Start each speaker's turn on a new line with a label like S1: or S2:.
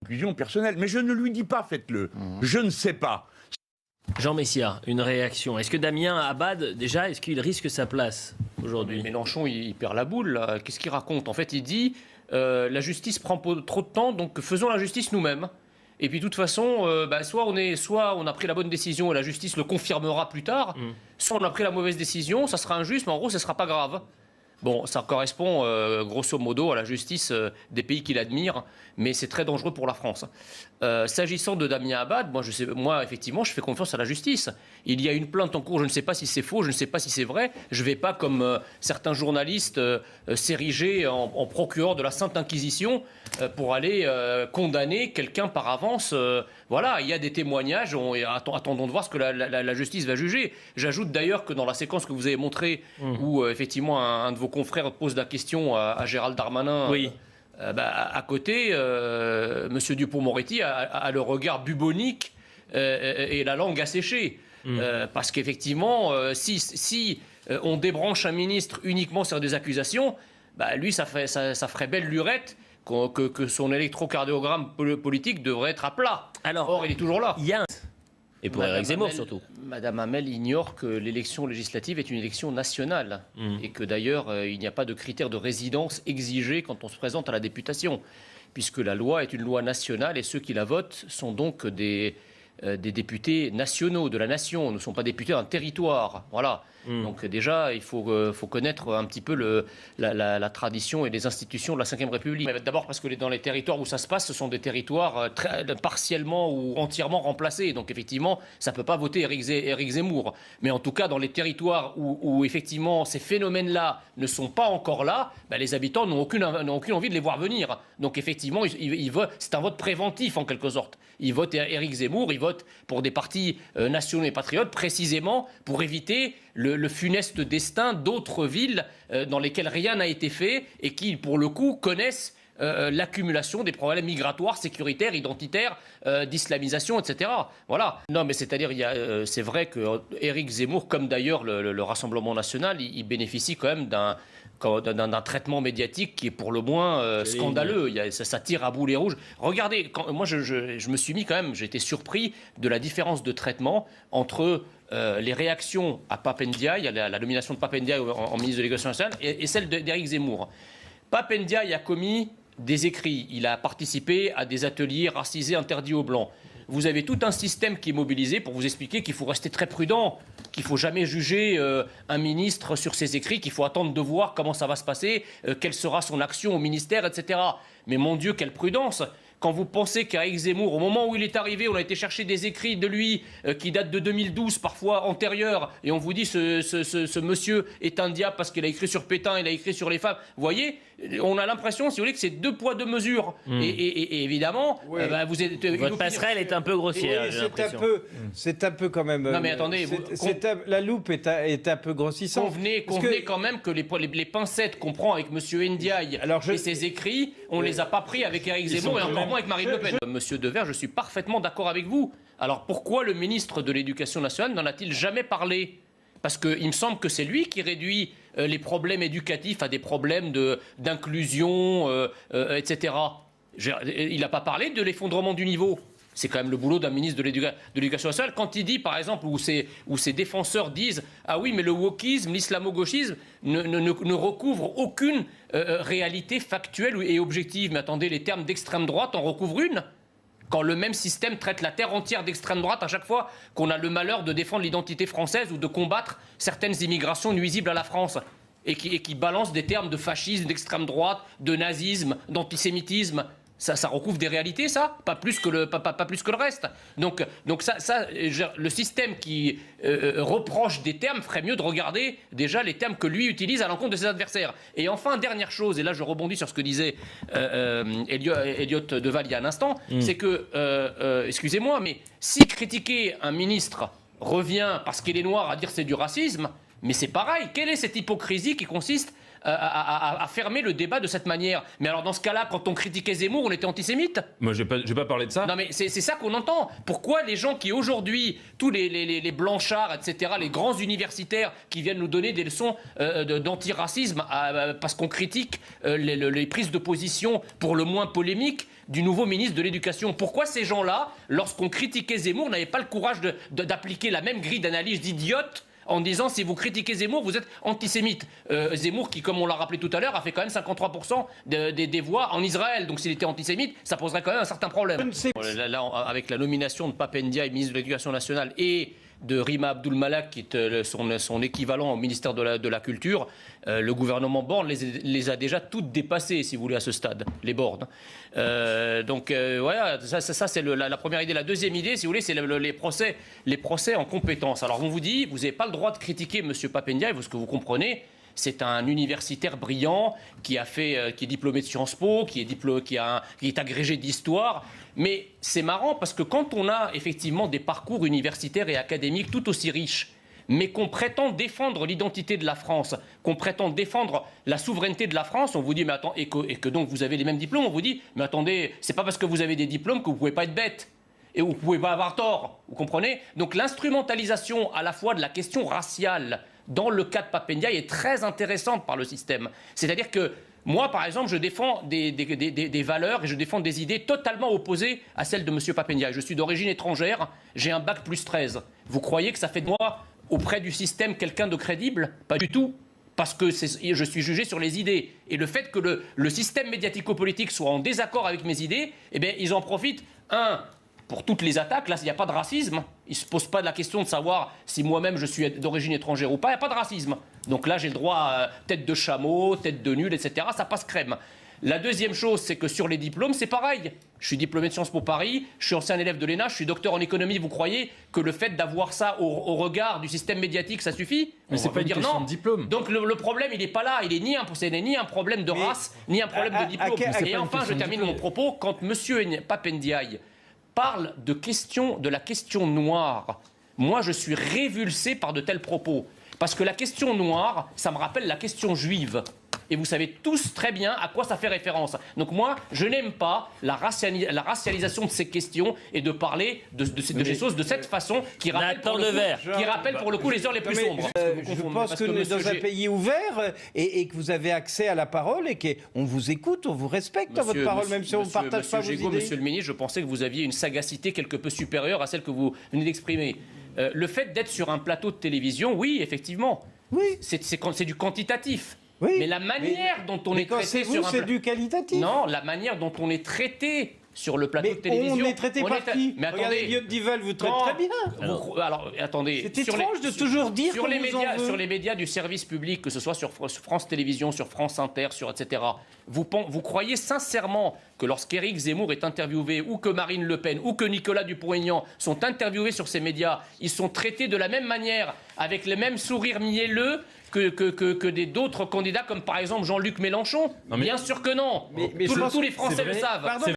S1: conclusion personnelle. Mais je ne lui dis pas faites-le. Je ne sais pas.
S2: Jean Messia, une réaction. Est-ce que Damien Abad, déjà, est-ce qu'il risque sa place aujourd'hui?
S3: Mélenchon, il perd la boule, là. Qu'est-ce qu'il raconte? En fait, il dit la justice prend trop de temps, donc faisons la justice nous-mêmes. Et puis, de toute façon, soit on a pris la bonne décision et la justice le confirmera plus tard, soit on a pris la mauvaise décision, ça sera injuste, mais en gros, ça ne sera pas grave. Bon, ça correspond grosso modo à la justice des pays qu'il admire, mais c'est très dangereux pour la France. S'agissant de Damien Abad, moi, effectivement, je fais confiance à la justice. Il y a une plainte en cours, je ne sais pas si c'est faux, je ne sais pas si c'est vrai. Je ne vais pas, comme certains journalistes, s'ériger en procureur de la Sainte Inquisition pour aller condamner quelqu'un par avance. Voilà, il y a des témoignages, attendons de voir ce que la justice va juger. J'ajoute d'ailleurs que dans la séquence que vous avez montrée, où effectivement un de vos confrères pose la question à Gérald Darmanin...
S2: Oui.
S3: À côté, M. Dupond-Moretti a le regard bubonique et la langue asséchée. Parce qu'effectivement, si on débranche un ministre uniquement sur des accusations, lui, ça ferait belle lurette que son électrocardiogramme politique devrait être à plat. Or, il est toujours là.
S2: Il y a Et pour Éric Zemmour, surtout.
S3: Madame Hamel ignore que l'élection législative est une élection nationale et que d'ailleurs, il n'y a pas de critère de résidence exigé quand on se présente à la députation, puisque la loi est une loi nationale et ceux qui la votent sont donc des députés nationaux de la nation, ne sont pas députés d'un territoire. Voilà. Donc déjà, il faut connaître un petit peu la tradition et les institutions de la Ve République. D'abord parce que dans les territoires où ça se passe, ce sont des territoires partiellement ou entièrement remplacés. Donc effectivement, ça ne peut pas voter Éric Zemmour. Mais en tout cas, dans les territoires où effectivement ces phénomènes-là ne sont pas encore là, les habitants n'ont aucune envie de les voir venir. Donc effectivement, c'est un vote préventif en quelque sorte. Ils votent Éric Zemmour, ils votent pour des partis nationaux et patriotes précisément pour éviter le funeste destin d'autres villes dans lesquelles rien n'a été fait et qui, pour le coup, connaissent l'accumulation des problèmes migratoires, sécuritaires, identitaires, d'islamisation, etc. Voilà. Non, mais c'est-à-dire, c'est vrai que Éric Zemmour, comme d'ailleurs le Rassemblement national, il bénéficie quand même d'un traitement médiatique qui est pour le moins scandaleux. Ça tire à boulet rouge. Regardez, moi je me suis mis quand même, j'ai été surpris de la différence de traitement entre les réactions à Pape Ndiaye, à la nomination de Pape Ndiaye en ministre de l'Éducation nationale, et celle d'Éric Zemmour. Pape Ndiaye a commis des écrits, il a participé à des ateliers racisés interdits aux Blancs. Vous avez tout un système qui est mobilisé pour vous expliquer qu'il faut rester très prudent, qu'il ne faut jamais juger un ministre sur ses écrits, qu'il faut attendre de voir comment ça va se passer, quelle sera son action au ministère, etc. Mais mon Dieu, quelle prudence! Quand vous pensez qu'Éric Zemmour, au moment où il est arrivé, on a été chercher des écrits de lui qui datent de 2012, parfois antérieurs, et on vous dit ce monsieur est un diable parce qu'il a écrit sur Pétain, il a écrit sur les femmes. Vous voyez, on a l'impression, si vous voulez, que c'est 2 poids 2 mesures. Et évidemment,
S2: oui. Vous êtes... Votre passerelle est un peu grossière,
S4: oui,
S2: j'ai l'impression.
S4: C'est un peu quand même...
S3: Non mais attendez...
S4: la loupe est un peu grossissante.
S3: Convenez quand même que les pincettes qu'on prend avec M. Ndiaye et ses écrits, on ne les a pas pris avec Éric Zemmour et encore moins avec Marine Le Pen. Monsieur Devers, je suis parfaitement d'accord avec vous. Alors pourquoi le ministre de l'Éducation nationale n'en a-t-il jamais parlé ? Parce qu'il me semble que c'est lui qui réduit les problèmes éducatifs à des problèmes d'inclusion, etc. Il n'a pas parlé de l'effondrement du niveau. C'est quand même le boulot d'un ministre de l'Éducation nationale. Quand il dit, par exemple, où ses défenseurs disent « Ah oui, mais le wokisme, l'islamo-gauchisme ne recouvre aucune réalité factuelle et objective. » Mais attendez, les termes d'extrême droite en recouvrent une. Quand le même système traite la terre entière d'extrême droite à chaque fois qu'on a le malheur de défendre l'identité française ou de combattre certaines immigrations nuisibles à la France et qui balance des termes de fascisme, d'extrême droite, de nazisme, d'antisémitisme. Ça recouvre des réalités, ça, pas plus que le reste. Donc le système qui reproche des termes ferait mieux de regarder déjà les termes que lui utilise à l'encontre de ses adversaires. Et enfin, dernière chose, et là je rebondis sur ce que disait Elliot Deval il y a un instant, c'est que, excusez-moi, mais si critiquer un ministre revient parce qu'il est noir à dire c'est du racisme, mais c'est pareil. Quelle est cette hypocrisie qui consiste à fermer le débat de cette manière? Mais alors dans ce cas-là, quand on critiquait Zemmour, on était antisémite?
S5: Moi, je vais pas parler de ça.
S3: Non mais c'est ça qu'on entend. Pourquoi les gens qui aujourd'hui, tous les blanchards, etc., les grands universitaires qui viennent nous donner des leçons d'antiracisme parce qu'on critique les prises de position pour le moins polémiques, du nouveau ministre de l'Éducation. Pourquoi ces gens-là, lorsqu'on critiquait Zemmour, n'avaient pas le courage d'appliquer la même grille d'analyse d'idiote en disant si vous critiquez Zemmour, vous êtes antisémite. Zemmour, qui, comme on l'a rappelé tout à l'heure, a fait quand même 53% des voix en Israël. Donc s'il était antisémite, ça poserait quand même un certain problème. Là, avec la nomination de Pape Ndiaye, ministre de l'Éducation nationale, et de Rima Abdul-Malak, qui est son équivalent au ministère de la Culture, le gouvernement Borne les a déjà toutes dépassées, si vous voulez, à ce stade, les bornes. Donc voilà, ça c'est la première idée. La deuxième idée, si vous voulez, c'est les procès en compétences. Alors on vous dit, vous n'avez pas le droit de critiquer M. Pape Ndiaye, parce que vous comprenez, c'est un universitaire brillant qui est diplômé de Sciences Po, qui est agrégé d'histoire. Mais c'est marrant parce que quand on a effectivement des parcours universitaires et académiques tout aussi riches, mais qu'on prétend défendre l'identité de la France, qu'on prétend défendre la souveraineté de la France, on vous dit, mais attends, et que donc vous avez les mêmes diplômes, on vous dit, mais attendez, c'est pas parce que vous avez des diplômes que vous pouvez pas être bête. Et vous pouvez pas avoir tort, vous comprenez? Donc l'instrumentalisation à la fois de la question raciale dans le cas de Pape Ndiaye est très intéressante par le système. C'est-à-dire que moi, par exemple, je défends des valeurs et je défends des idées totalement opposées à celles de M. Pape Ndiaye. Je suis d'origine étrangère, j'ai un bac plus 13. Vous croyez que ça fait de moi, auprès du système, quelqu'un de crédible? Pas du tout. Parce que je suis jugé sur les idées. Et le fait que le système médiatico-politique soit en désaccord avec mes idées, eh bien, ils en profitent, pour toutes les attaques. Là, il n'y a pas de racisme. Il ne se pose pas de la question de savoir si moi-même je suis d'origine étrangère ou pas. Il n'y a pas de racisme. Donc là, j'ai le droit à tête de chameau, tête de nul, etc. Ça passe crème. La deuxième chose, c'est que sur les diplômes, c'est pareil. Je suis diplômé de Sciences Po Paris, je suis ancien élève de l'ENA, je suis docteur en économie. Vous croyez que le fait d'avoir ça au regard du système médiatique, ça suffit?
S5: Mais c'est pas une question de diplôme.
S3: Donc le problème, il n'est pas là. Il est ni un problème de race, ni un problème de diplôme. Et enfin, je termine mon propos. Quand M. Pape Ndiaye parle de la question noire, moi je suis révulsé par de tels propos. Parce que la question noire, ça me rappelle la question juive. Et vous savez tous très bien à quoi ça fait référence. Donc moi, je n'aime pas la racialisation de ces questions et de parler de ces choses de cette façon qui rappelle pour le coup les heures les plus sombres.
S4: Je pense que nous sommes dans un pays ouvert et que vous avez accès à la parole et qu'on vous écoute, on vous respecte dans votre parole, même si on ne partage pas vos idées.
S3: Monsieur le ministre, je pensais que vous aviez une sagacité quelque peu supérieure à celle que vous venez d'exprimer. Le fait d'être sur un plateau de télévision, oui, effectivement, c'est du quantitatif.
S4: Oui,
S3: mais la manière dont on est traité sur un plateau...
S4: c'est du qualitatif.
S3: Non, la manière dont on est traité sur le plateau de télévision...
S4: on est traité par qui?
S3: Mais attendez...
S4: Regardez, Liot Dival vous traite très bien.
S3: Alors, attendez...
S4: C'est étrange de toujours dire
S3: sur les médias du service public, que ce soit sur France Télévisions, sur France Inter, etc., vous croyez sincèrement que lorsqu'Éric Zemmour est interviewé, ou que Marine Le Pen, ou que Nicolas Dupont-Aignan sont interviewés sur ces médias, ils sont traités de la même manière, avec les mêmes sourires mielleux que d'autres candidats, comme par exemple Jean-Luc Mélenchon? Bien sûr que non. Tous les Français le savent.